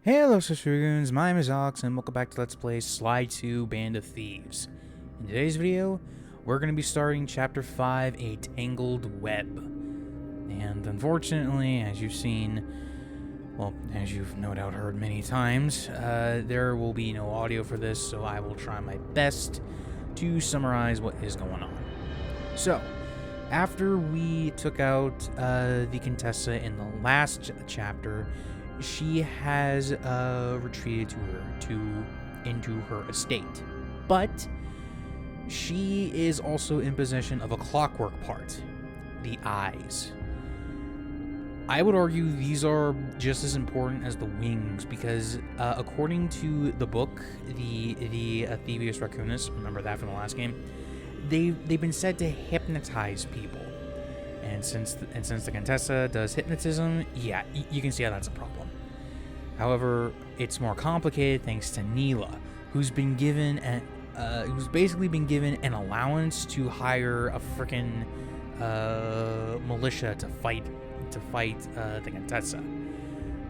Hello Dragoons, my name is Alex and welcome back to Let's Play Slide 2 Band of Thieves. In today's video, we're going to be starting Chapter 5, A Tangled Web. And unfortunately, as you've seen, well, as you've no doubt heard many times, there will be no audio for this, so I will try my best to summarize what is going on. So, after we took out the Contessa in the last chapter, she has retreated into her estate, but she is also in possession of a clockwork part, the eyes. I would argue these are just as important as the wings because, according to the book, the Thieves Raccoonus, remember that from the last game, they've been said to hypnotize people. And since the Contessa does hypnotism, yeah, you can see how that's a problem. However, it's more complicated thanks to Neyla, who's basically been given an allowance to hire a frickin' militia to fight the Contessa.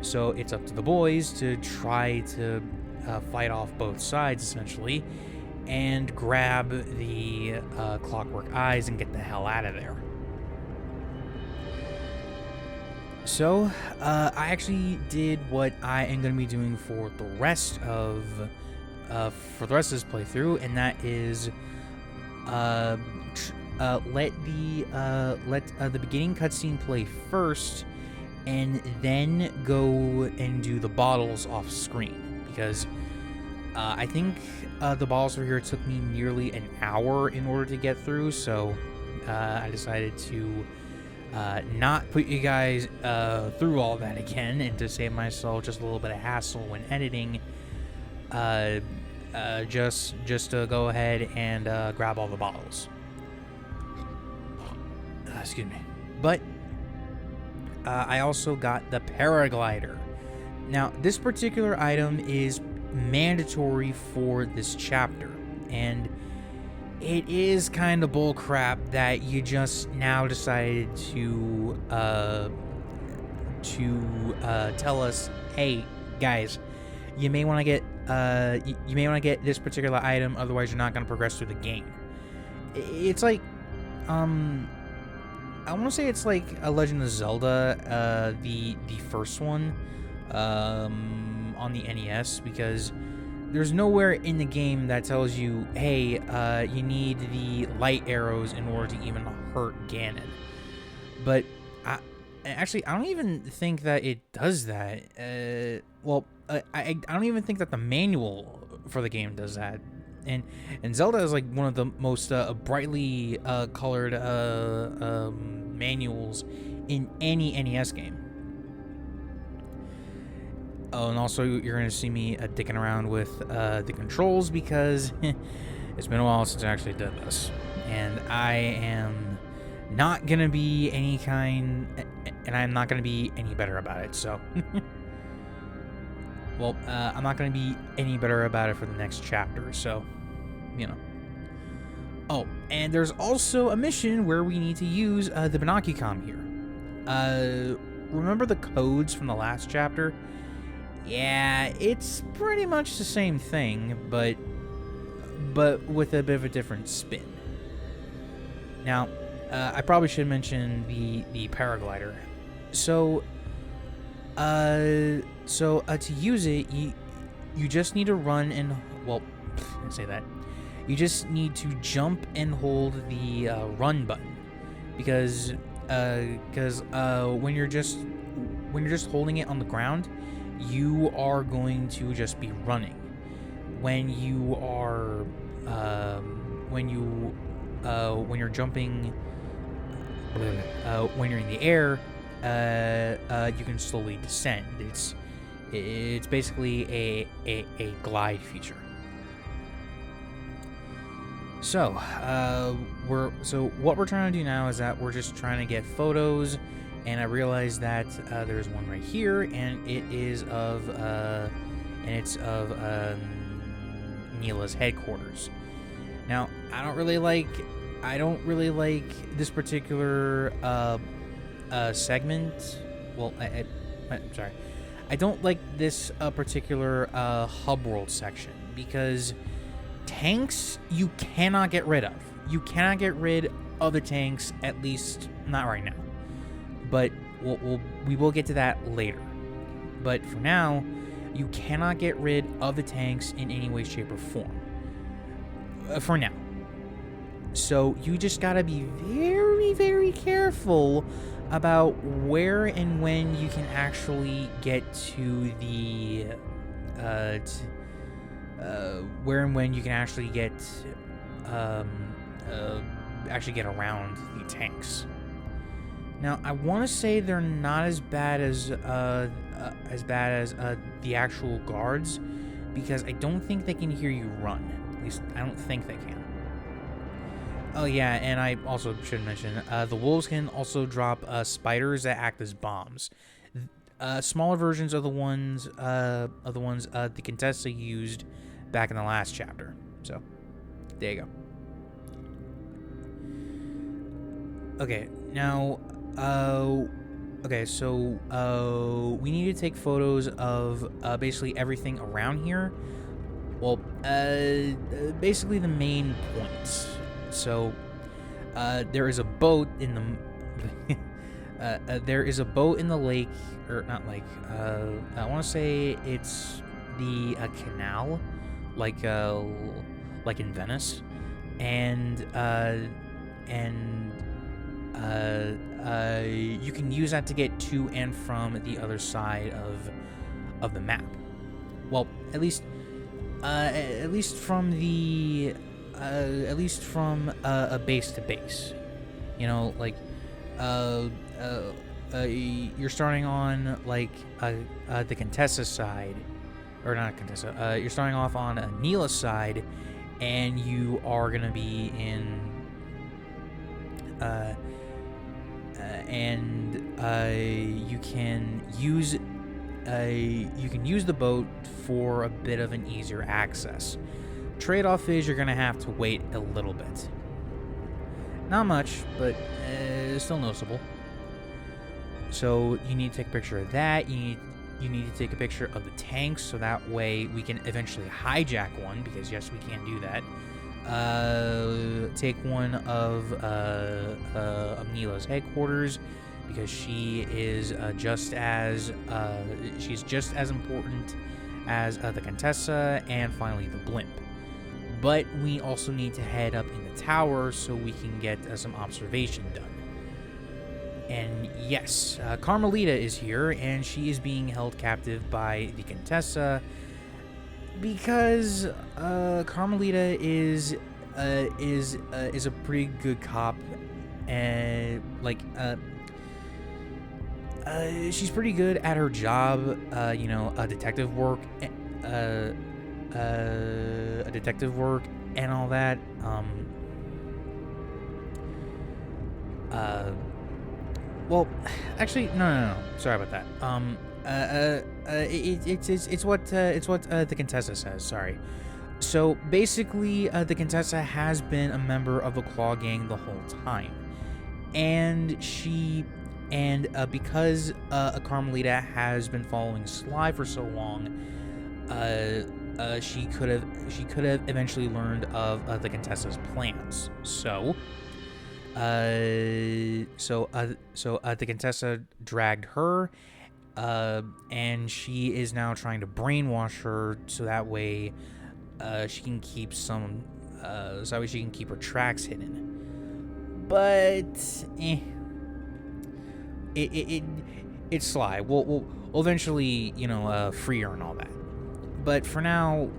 So it's up to the boys to try to fight off both sides essentially, and grab the Clockwerk Eyes and get the hell out of there. So, I actually did what I am going to be doing for the rest of this playthrough, and that is let the beginning cutscene play first, and then go and do the bottles off screen, because I think the bottles over here took me nearly an hour in order to get through, so I decided to not put you guys through all that again, and to save myself just a little bit of hassle when editing, just to go ahead and grab all the bottles. Excuse me. But I also got the paraglider. Now, this particular item is mandatory for this chapter, and it is kind of bullcrap that you just now decided to tell us, hey guys, you may want to get this particular item, otherwise you're not going to progress through the game. It's like I want to say it's like a Legend of Zelda, the first one, on the NES, because there's nowhere in the game that tells you, hey, you need the light arrows in order to even hurt Ganon. But I don't even think that it does that. I don't even think that the manual for the game does that. And Zelda is like one of the most brightly colored manuals in any NES game. Oh, and also you're going to see me dicking around with the controls because it's been a while since I actually did this. And I am not going to be I'm not going to be any better about it, so. Well, I'm not going to be any better about it for the next chapter, so, you know. Oh, and there's also a mission where we need to use the Binocucom here. Remember the codes from the last chapter? Yeah, it's pretty much the same thing, but with a bit of a different spin. Now, I probably should mention the paraglider. So to use it, you just need to run and, well, I say that. You just need to jump and hold the run button, because when you're just holding it on the ground, you are going to just be running. When you are when you're jumping, when you're in the air, you can slowly descend. It's basically a glide feature. So what we're trying to do now is that we're just trying to get photos. And I realized that there's one right here, and it's of Neyla's headquarters. Now, I don't really like this particular segment. Well, I'm sorry. I don't like this particular hub world section because tanks you cannot get rid of. You cannot get rid of the tanks, at least not right now. But we will get to that later. But for now, you cannot get rid of the tanks in any way, shape, or form. For now. So you just gotta be very, very careful about where and when you can actually get to the where and when you can actually get around the tanks. Now I want to say they're not as bad as the actual guards, because I don't think they can hear you run. At least I don't think they can. Oh yeah, and I also should mention, the wolves can also drop spiders that act as bombs. Smaller versions of the ones the Contessa used back in the last chapter. So, there you go. Okay, now, we need to take photos of basically everything around here. Well, basically the main points. So, there is a boat in the lake, or not lake. I want to say it's the canal, like in Venice, and you can use that to get to and from the other side of the map. Well, at least from a base to base, you know, like you're starting on like the Contessa side, or not Contessa. You're starting off on a Neyla side, and you are gonna be in you can use the boat for a bit of an easier access. Trade-off is you're gonna have to wait a little bit. Not much, but still noticeable. So you need to take a picture of that. You need to take a picture of the tanks, so that way we can eventually hijack one, because yes, we can do that. Take one of Neyla's headquarters, because she is just as important as the Contessa, and finally the blimp. But we also need to head up in the tower so we can get some observation done. And yes, Carmelita is here, and she is being held captive by the Contessa because Carmelita is a pretty good cop, and she's pretty good at her job. Detective work and all that. Well, actually, no. Sorry about that. It's what the Contessa says. Sorry. So basically, the Contessa has been a member of the Claw Gang the whole time, and because Carmelita has been following Sly for so long, she could have eventually learned of the Contessa's plans. So the Contessa dragged her, and she is now trying to brainwash her so that way she can keep her tracks hidden. But it's Sly. We'll eventually free her and all that. But for now,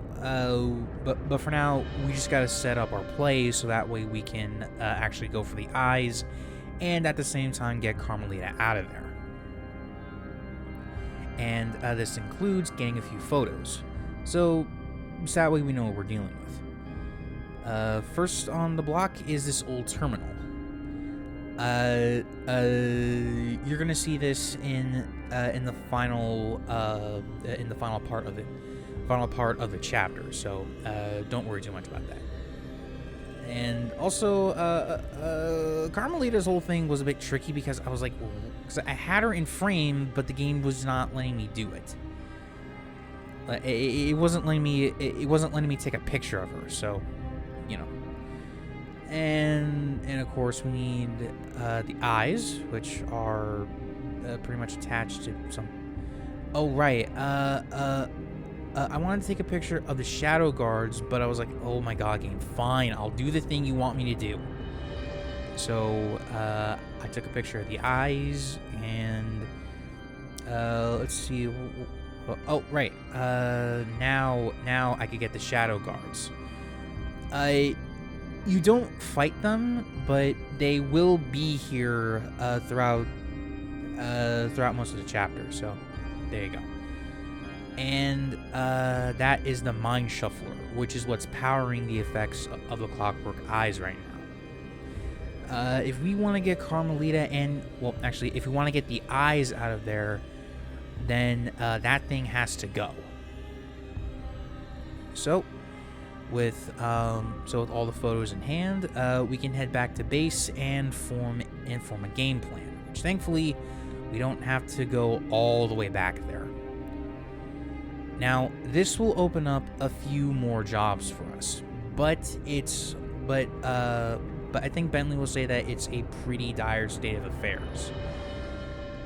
we just gotta set up our plays so that way we can actually go for the eyes, and at the same time get Carmelita out of there. And this includes getting a few photos, so that way we know what we're dealing with. First on the block is this old terminal. You're gonna see this in the final part of the chapter, so don't worry too much about that. And also, Carmelita's whole thing was a bit tricky because I was like, because I had her in frame, but the game was not letting me do it. It wasn't letting me. It wasn't letting me take a picture of her. So, you know. And of course we need the eyes, which are pretty much attached to some. Oh right. I wanted to take a picture of the shadow guards, but I was like, oh my god, game, fine, I'll do the thing you want me to do. So I took a picture of the eyes, and let's see. Oh right. Now I could get the shadow guards. You don't fight them, but they will be here throughout most of the chapter. So there you go. And that is the Mind Shuffler, which is what's powering the effects of the Clockwerk Eyes right now. If we want to get Carmelita and, well, actually, if we want to get the eyes out of there, then that thing has to go. So, with all the photos in hand, we can head back to base and form a game plan, which thankfully we don't have to go all the way back there. Now, this will open up a few more jobs for us, but I think Bentley will say that it's a pretty dire state of affairs.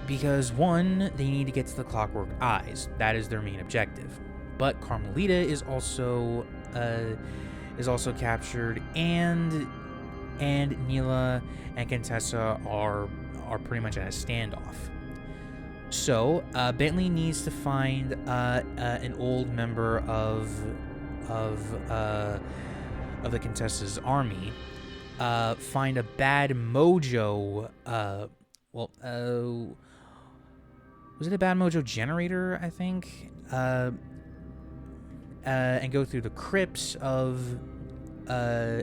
Because one, they need to get to the Clockwerk Eyes. That is their main objective. But Carmelita is also captured, and Neyla and Contessa are pretty much at a standoff. So, Bentley needs to find an old member of the Contessa's army, find a bad mojo, was it a bad mojo generator, I think? And go through the crypts of the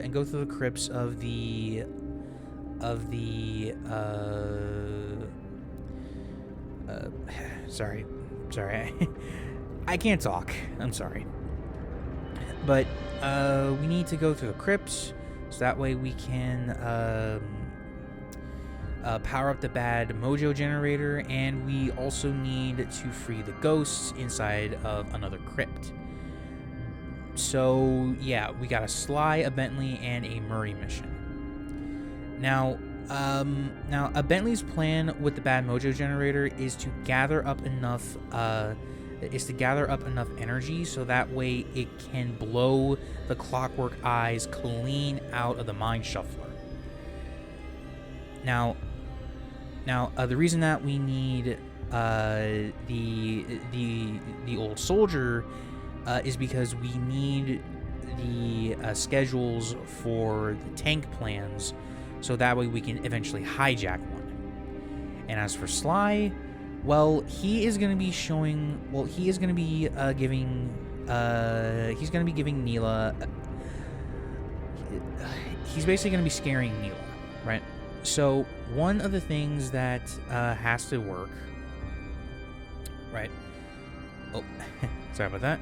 sorry, I can't talk. I'm sorry. But we need to go through the crypts, so that way we can power up the bad mojo generator, and we also need to free the ghosts inside of another crypt. So yeah, we got a Sly, a Bentley, and a Murray mission. Now a Bentley's plan with the bad mojo generator is to gather up enough energy so that way it can blow the Clockwerk Eyes clean out of the Mind Shuffler. Now the reason that we need the old soldier is because we need the schedules for the tank plans, so that way we can eventually hijack one. And as for Sly, well, he is going to be showing. Well, he is going to be giving. He's going to be giving Neyla. He's basically going to be scaring Neyla, right? So one of the things that has to work, right? Oh, sorry about that.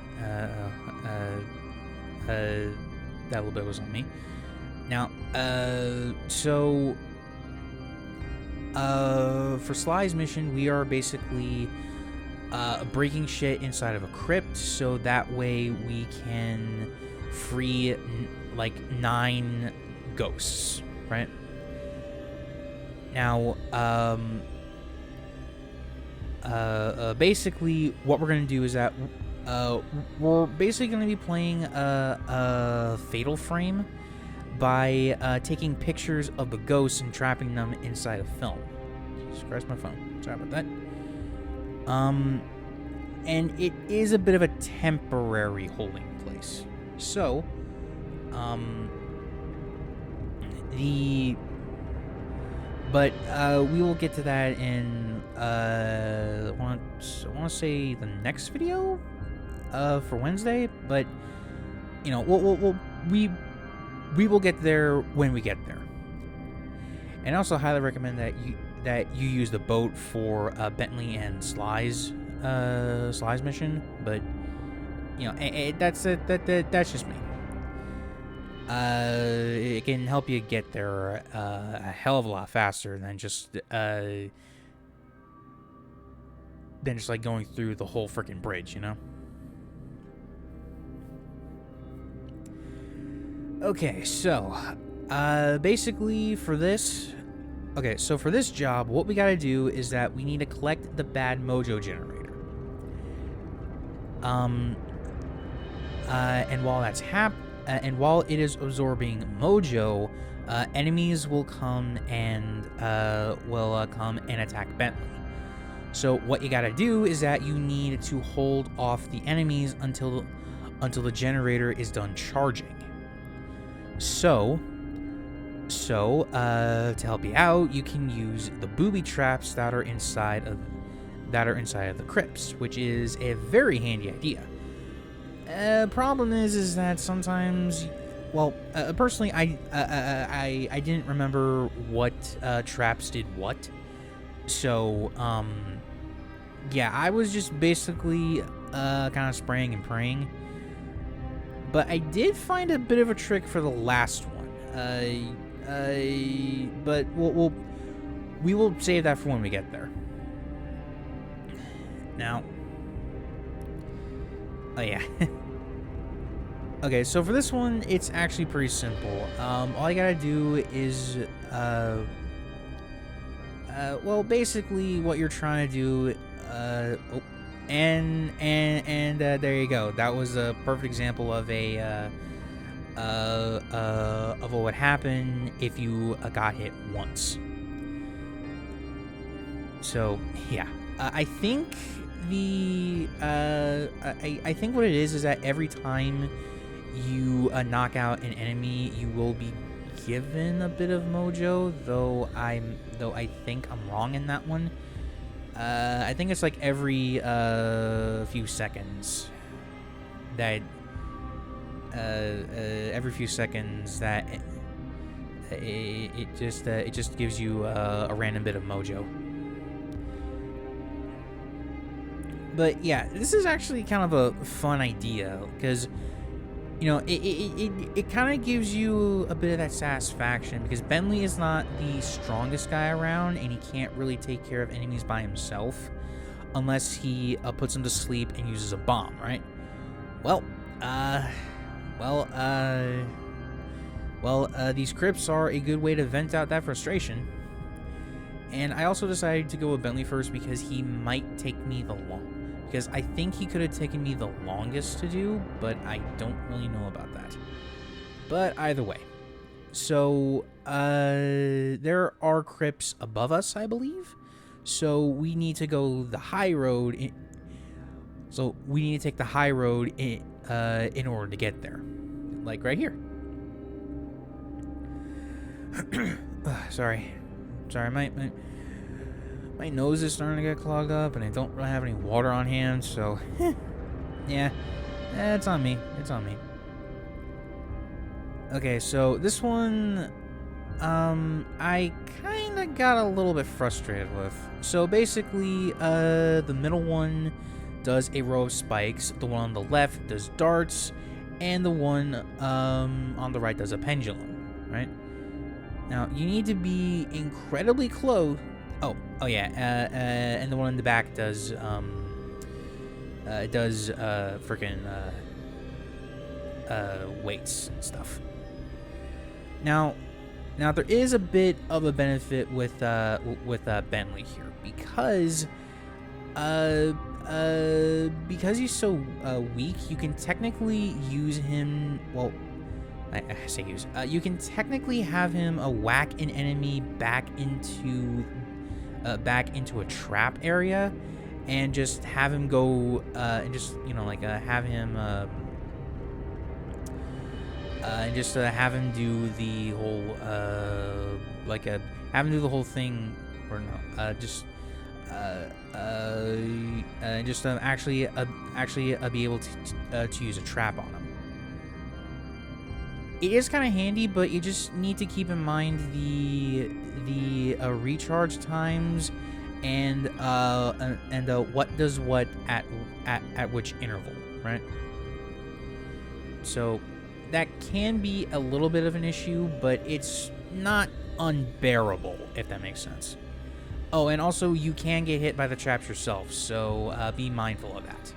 That little bit was on me. Now, for Sly's mission, we are basically breaking shit inside of a crypt, so that way we can free like 9 ghosts, right? Now, basically, what we're gonna do is that we're basically gonna be playing a fatal frame by taking pictures of the ghosts and trapping them inside a film. Jesus Christ, my phone. Sorry about that. And it is a bit of a temporary holding place. So, we will get to that in I want to say the next video for Wednesday, but you know, we will get there when we get there. And I also highly recommend that you use the boat for Bentley and Sly's mission, but you know, that's just me. It can help you get there a hell of a lot faster than just just like going through the whole freaking bridge, you know? Okay, so basically for this job, what we gotta do is that we need to collect the bad mojo generator. And while it is absorbing mojo, enemies will come and attack Bentley. So what you gotta do is that you need to hold off the enemies until the generator is done charging. So to help you out, you can use the booby traps that are inside of the crypts, which is a very handy idea. Problem is that sometimes, personally, I didn't remember what traps did what, so yeah, I was just basically kind of spraying and praying. But I did find a bit of a trick for the last one. But we will save that for when we get there. Now, oh yeah. Okay, so for this one, it's actually pretty simple. All you gotta do is, basically what you're trying to do, there you go. That was a perfect example of of what would happen if you got hit once. So yeah, I think I think what it is that every time you knock out an enemy, you will be given a bit of mojo. Though I think I'm wrong in that one. I think it's like every few seconds that it just gives you a random bit of mojo. But yeah, this is actually kind of a fun idea because, you know, it kind of gives you a bit of that satisfaction because Bentley is not the strongest guy around and he can't really take care of enemies by himself unless he puts them to sleep and uses a bomb, right? These crypts are a good way to vent out that frustration. And I also decided to go with Bentley first because he might take me because I think he could have taken me the longest to do, but I don't really know about that. But either way, so there are crypts above us, I believe. So we need to go the high road. So we need to take the high road in order to get there, like right here. Sorry, my nose is starting to get clogged up, and I don't really have any water on hand, so yeah, it's on me. Okay, so this one, I kind of got a little bit frustrated with. So basically, the middle one does a row of spikes, the one on the left does darts, and the one on the right does a pendulum, right? Now, you need to be incredibly close. Oh yeah, and the one in the back does weights and stuff. Now there is a bit of a benefit with Bentley here because he's so weak. You can technically use him. Well, I say use. You can technically have him whack an enemy back into a trap area, and just have him go and just have him and just have him do the whole have him do the whole thing, or no, actually be able to use a trap on him. It is kind of handy, but you just need to keep in mind the recharge times and what does what at which interval, right? So that can be a little bit of an issue, but it's not unbearable, if that makes sense. Oh, and also you can get hit by the traps yourself, so be mindful of that.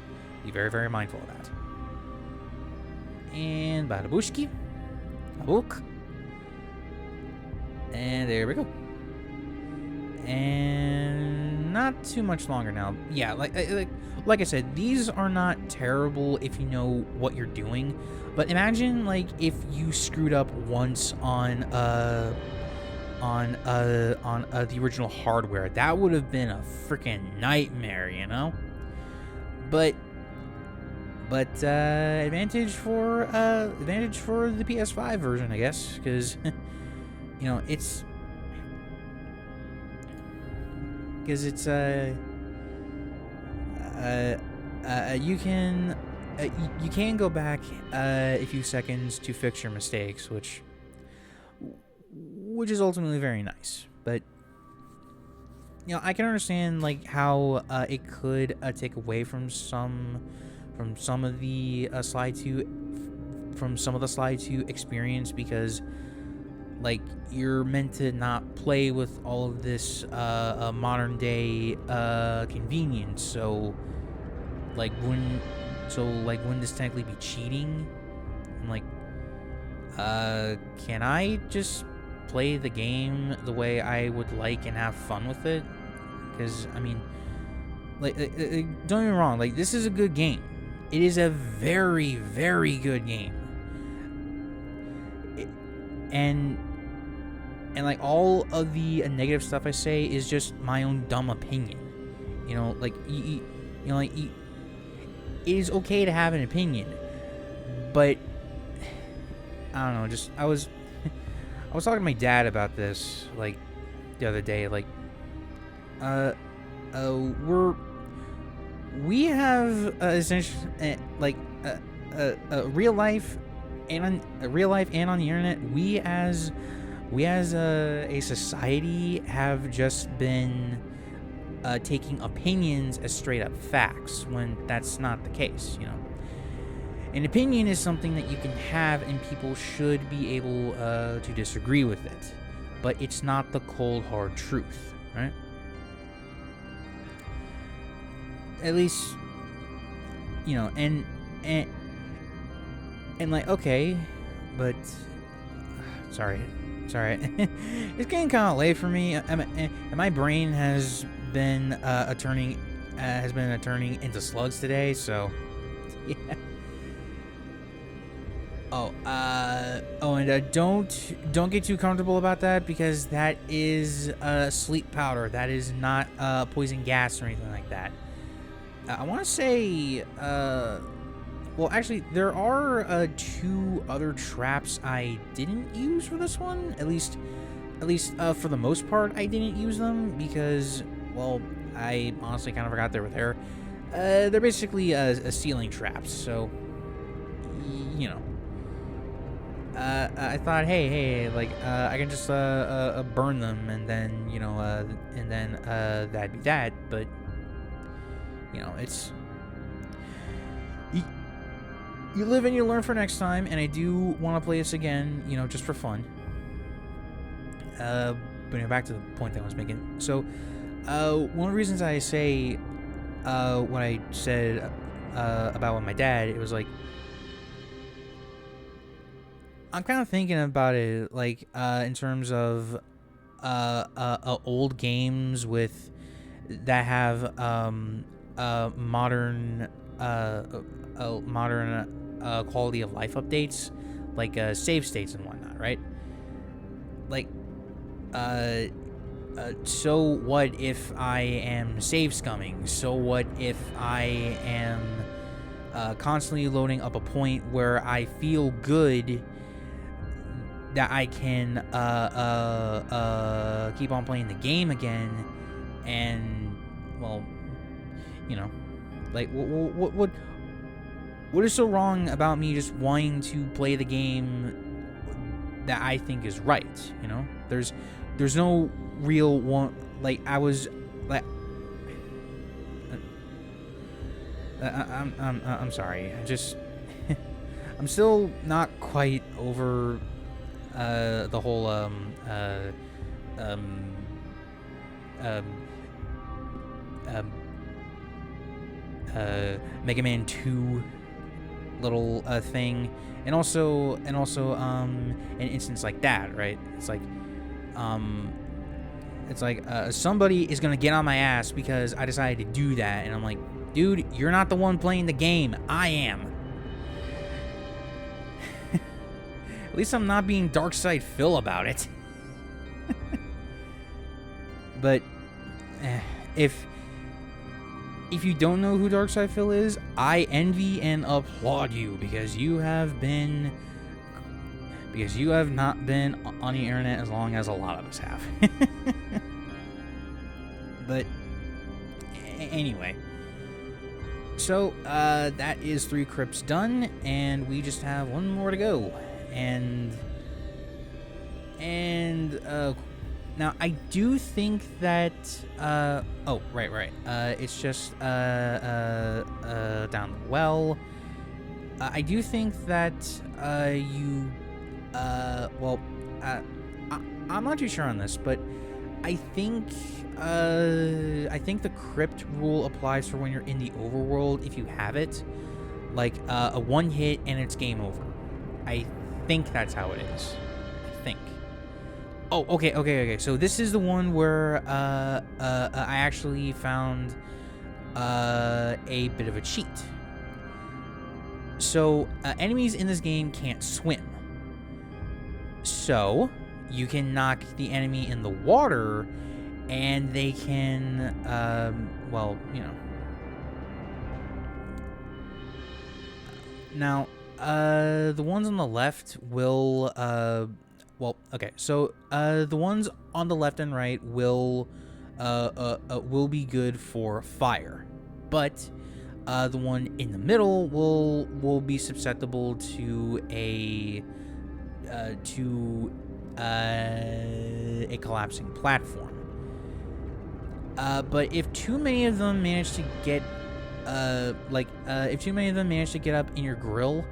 Be very, very mindful of that. And badabushki, abuk, and there we go. And not too much longer now. Yeah, like I said, these are not terrible if you know what you're doing. But imagine like if you screwed up once on the original hardware. That would have been a freaking nightmare, you know. But advantage for the PS5 version, I guess, because you know it's you can go back a few seconds to fix your mistakes, which is ultimately very nice. But you know, I can understand like how it could take away from some of the slide 2 experience, because like you're meant to not play with all of this modern day convenience. So wouldn't this technically be cheating? I'm like, can I just play the game the way I would like and have fun with it? Because I mean, like, don't get me wrong, like this is a good game. It is a very, very good game. And like all of the negative stuff I say is just my own dumb opinion. You know, like it is okay to have an opinion, but I don't know. Just I was talking to my dad about this like the other day. Like, we have essentially like real life and on the internet. We as a society have just been taking opinions as straight up facts when that's not the case, you know. An opinion is something that you can have, and people should be able to disagree with it, but it's not the cold hard truth, right? At least, you know, and like, okay, but sorry. It's getting kind of late for me, and my brain has been turning into slugs today. So, yeah. And don't get too comfortable about that, because that is sleep powder. That is not poison gas or anything like that. I want to say, well, actually, there are 2 other traps I didn't use for this one. At least for the most part, I didn't use them because, well, I honestly kind of forgot they were there. They're basically a ceiling traps, so, you know. I thought, hey, like, I can just burn them, and then, you know, that'd be that. But, you know, it's... You live and you learn for next time, and I do want to play this again, you know, just for fun. But back to the point that I was making. So, one of the reasons I say what I said about with my dad, it was like, I'm kind of thinking about it, like, in terms of old games with that have modern quality of life updates, like save states and whatnot, right? Like, so what if I am save scumming? So what if I am constantly loading up a point where I feel good that I can keep on playing the game again, and, well, you know, like, what is so wrong about me just wanting to play the game that I think is right? You know, there's no real one. Like, I was like, I'm sorry. I'm still not quite over the whole Mega Man 2 little thing, and also an instance like that, right? It's like somebody is gonna get on my ass because I decided to do that, and I'm like, dude, you're not the one playing the game. I am. At least I'm not being Dark Side Phil about it. But if you don't know who Dark Side Phil is, I envy and applaud you because you have not been on the internet as long as a lot of us have. But anyway, so that is 3 crypts done, and we just have 1 more to go. And now I do think that oh, right. It's just down the well. I do think that I'm not too sure on this, but I think the crypt rule applies for when you're in the overworld if you have it, like a 1 hit and it's game over. I think that's how it is. I think. Oh, okay. So this is the one where I actually found a bit of a cheat. So enemies in this game can't swim. So you can knock the enemy in the water, and they can, well, you know. Now, the ones on the left will, well, okay, so the ones on the left and right will be good for fire, but the one in the middle will be susceptible to a collapsing platform. But if too many of them manage to get up in your grill,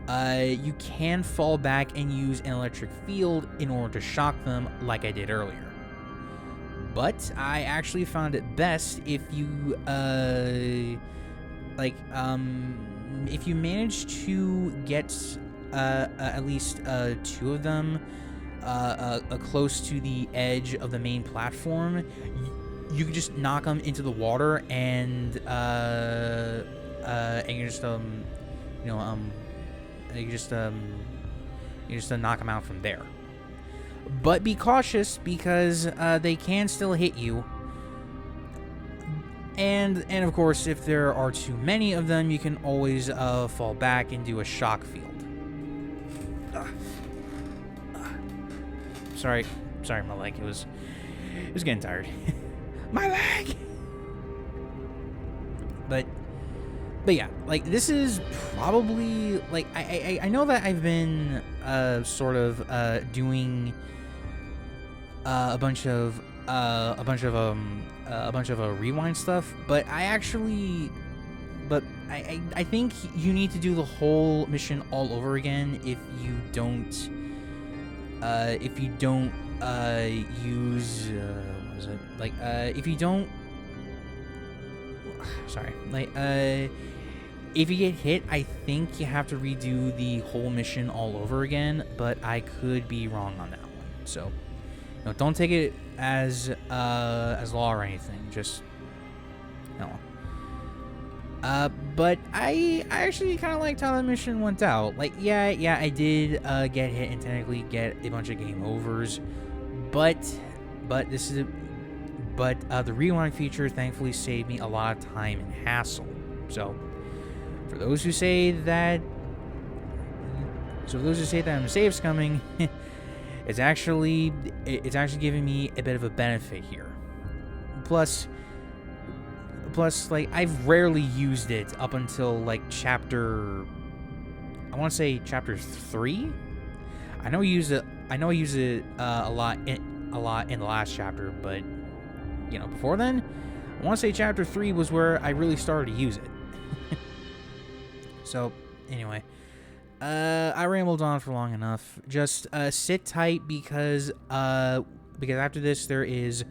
you can fall back and use an electric field in order to shock them, like I did earlier. But I actually found it best if you if you manage to get at least 2 of them close to the edge of the main platform, you can just knock them into the water, and you just knock them out from there. But be cautious because they can still hit you. And of course, if there are too many of them, you can always fall back and do a shock field. Sorry, my leg. It was getting tired. My leg. But yeah, like, this is probably, like, I know that I've been sort of doing a bunch of rewind stuff, but I think you need to do the whole mission all over again if you don't use what was it, like, if you don't, sorry, like, if you get hit, I think you have to redo the whole mission all over again, but I could be wrong on that one. So, don't take it as law or anything. Just, but I actually kind of liked how the mission went out. Like, yeah, I did get hit and technically get a bunch of game overs, but the rewind feature thankfully saved me a lot of time and hassle. So, for those who say that I'm safe scumming, it's actually giving me a bit of a benefit here. Plus, like, I've rarely used it up until, like, chapter 3. I know I use it a lot in the last chapter, but before then, I want to say chapter 3 was where I really started to use it. So, anyway, I rambled on for long enough. Just sit tight because after this there is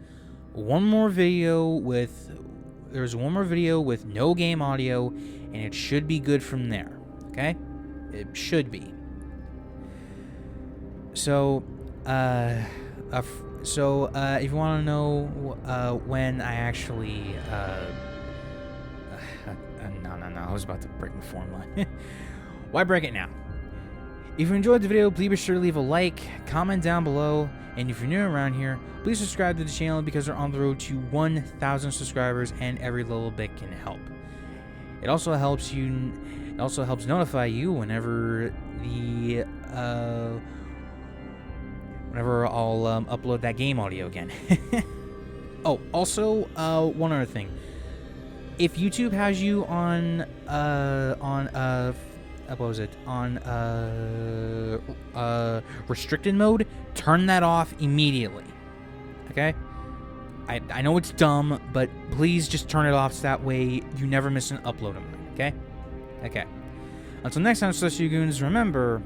one more video with no game audio, and it should be good from there. Okay, it should be. So, if you want to know when I actually, no, I was about to break my formula. Why break it now? If you enjoyed the video, please be sure to leave a like, comment down below, and if you're new around here, please subscribe to the channel because we're on the road to 1,000 subscribers, and every little bit can help. It also helps notify you whenever I'll upload that game audio again. Oh, also, one other thing. If YouTube has you on restricted mode, turn that off immediately. Okay? I know it's dumb, but please just turn it off so that way you never miss an upload of mine. Okay? Okay. Until next time, Celestial Goons, remember,